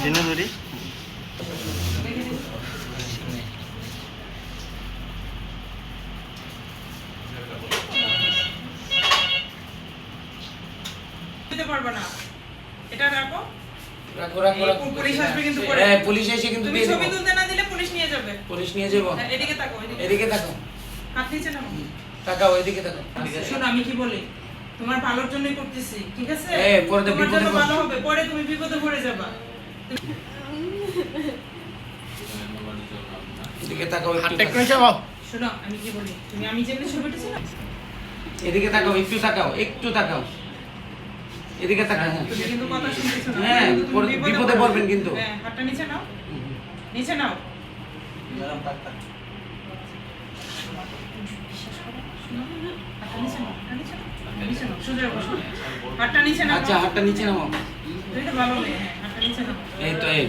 এদিনে ধরি পারবে না, এটা রাখো রাখো রাখো রাখো। পুলিশ আসবে কিন্তু পরে। হ্যাঁ পুলিশ এসে কিন্তু তুমি দিয়ে ছবি দেবো। তুলতে না দিলে পুলিশ নিয়ে যাবে। পুলিশ নিয়ে যাবো। হ্যাঁ, এদিকে তাকাও, এদিকে তাকাও। হাত নিচে নাও। তাকাও এদিকে তাকাও। শোনো আমি কি বলি, তোমার ভালোর জন্যই করতেছি, ঠিক আছে? পরে তো তোমার বিপদে জন্য ভালো হবে, পরে তুমি বিপদে পড়ে যাবা। এদিকে তাকাও একটু। হাতটা একটু নিচে নামাও। শোনো আমি কি বলি, আমি যেমনি ছবিটা ছিল এদিকে তাকাও একটু তাকাও একটু তাকাও। এদিকে তাকাও। তুমি কিন্তু কথা শুনতেছো না। হ্যাঁ, তুমি পরে বিপদে পড়বেন কিন্তু। হ্যাঁ, হাতটা নিচে নাও, নিচে নাও। হাতটা নিচে নাও, হাতটা নিচে নাও, নিচে নাও, সোজা বসো। হাতটা নিচে নাও। আচ্ছা হাতটা নিচে নামাও। তুমি তো ভালো মেয়ে, হ্যাঁ, হাতটা নিচে নাও। এই তো এই।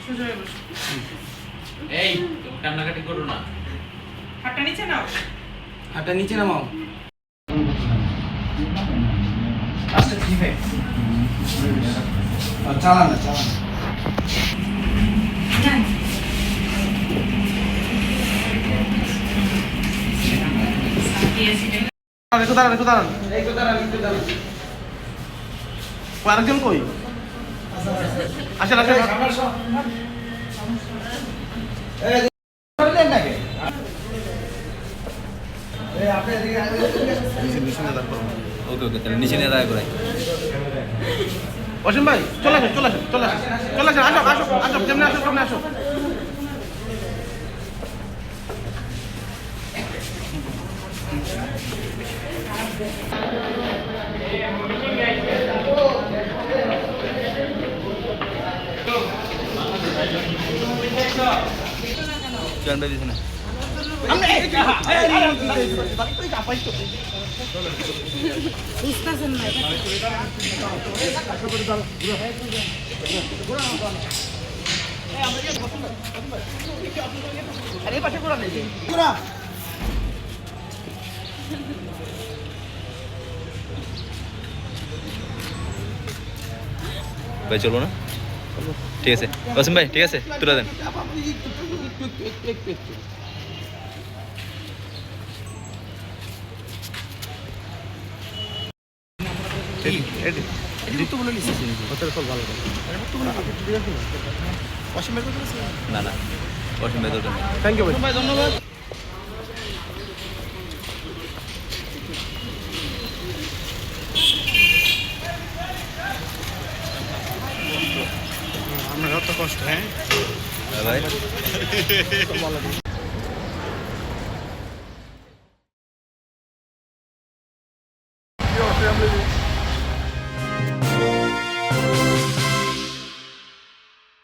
সোজা বসো। এই তুমি কান্নাকাটি করো না। হাতটা নিচে নাও। হাতটা নিচে নামাও। আচ্ছা ঠিক আছে চালান না চালান একটু দাঁড়ান একটু দাঁড়ান একটু দাঁড়ান একটু দাঁড়ান। আরেকজন কই আসেন আসেন ওকে ওকে তাহলে নিচে নিয়ে দাঁড়া করে। অসীম ভাই চলে আসেন চলে আসেন চলে আসেন চলে আসেন আসো আসো আসো কেমনে আসো কেমনে আসো চল বেবি শুনে। বুঝতেছেন না ভাই চলবো না? ঠিক আছে ওসিম ভাই ঠিক আছে তুলে দেন। না না ওসিম ভাই দরকার নেই। থ্যাংক ইউ ভাই ধন্যবাদ আপনার কত কষ্ট হ্যাঁ ভাই